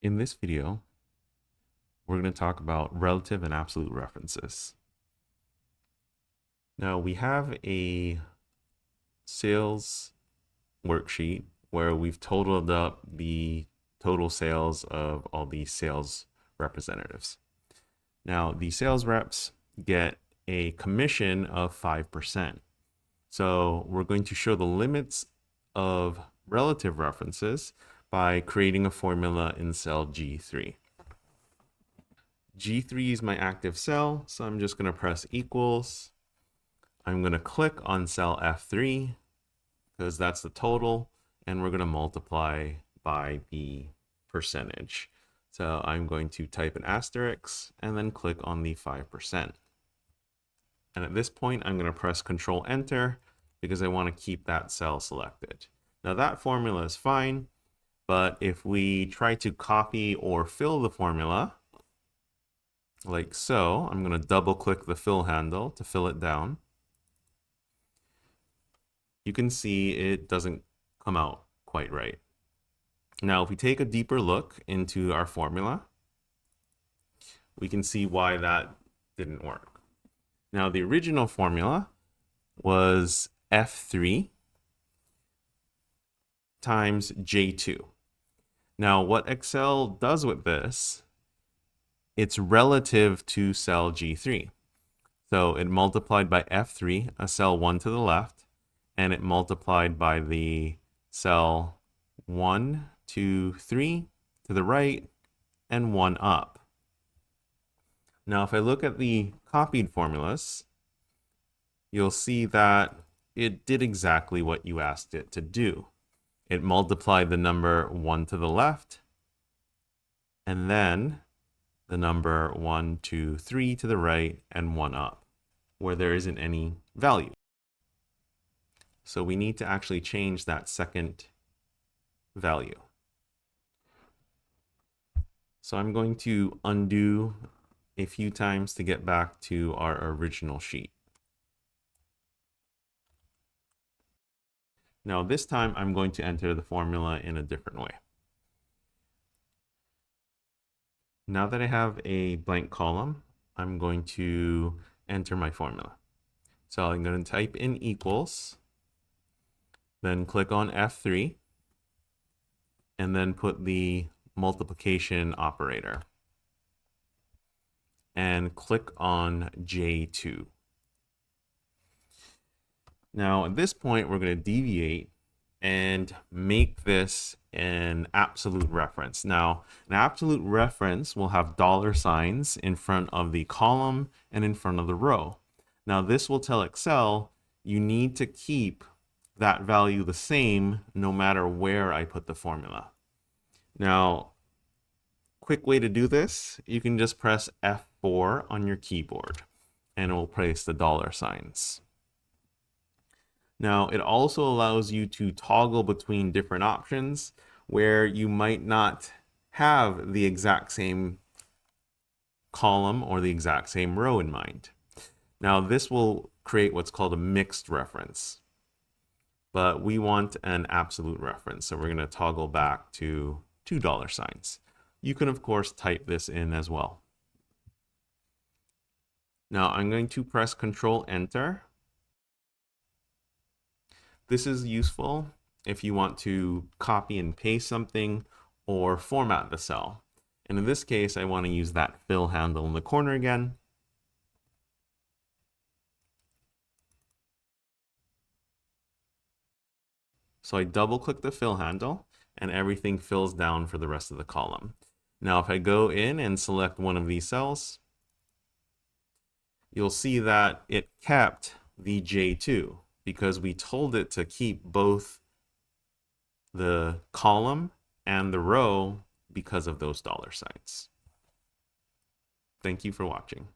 In this video, we're going to talk about relative and absolute references. Now, we have a sales worksheet where we've totaled up the total sales of all these sales representatives. Now, the sales reps get a commission of 5%. So we're going to show the limits of relative references by creating a formula in cell G3. G3 is my active cell, so I'm just going to press equals. I'm going to click on cell F3 because that's the total, and we're going to multiply by the percentage. So I'm going to type an asterisk and then click on the 5%. And at this point, I'm going to press Ctrl Enter because I want to keep that cell selected. Now that formula is fine, but if we try to copy or fill the formula, like so, I'm going to double click the fill handle to fill it down. You can see it doesn't come out quite right. Now, if we take a deeper look into our formula, we can see why that didn't work. Now, the original formula was F3 times J2. Now, what Excel does with this, it's relative to cell G3. So it multiplied by F3, a cell 1 to the left, and it multiplied by the cell 1, 2, 3 to the right, and 1 up. Now, if I look at the copied formulas, you'll see that it did exactly what you asked it to do. It multiplied the number 1 to the left, and then the number 1, 2, 3 to the right, and 1 up, where there isn't any value. So we need to actually change that second value. So I'm going to undo a few times to get back to our original sheet. Now this time I'm going to enter the formula in a different way. Now that I have a blank column, I'm going to enter my formula. So I'm going to type in equals, then click on F3, and then put the multiplication operator. And click on J2. Now at this point, we're going to deviate and make this an absolute reference. Now, an absolute reference will have dollar signs in front of the column and in front of the row. Now, this will tell Excel you need to keep that value the same no matter where I put the formula. Now, quick way to do this, you can just press F4 on your keyboard and it will place the dollar signs. Now, it also allows you to toggle between different options where you might not have the exact same column or the exact same row in mind. Now, this will create what's called a mixed reference, but we want an absolute reference. So we're going to toggle back to $2 signs. You can, of course, type this in as well. Now, I'm going to press Ctrl Enter. This is useful if you want to copy and paste something or format the cell. And in this case, I want to use that fill handle in the corner again. So I double click the fill handle and everything fills down for the rest of the column. Now, if I go in and select one of these cells, you'll see that it kept the J2 because we told it to keep both the column and the row because of those dollar signs. Thank you for watching.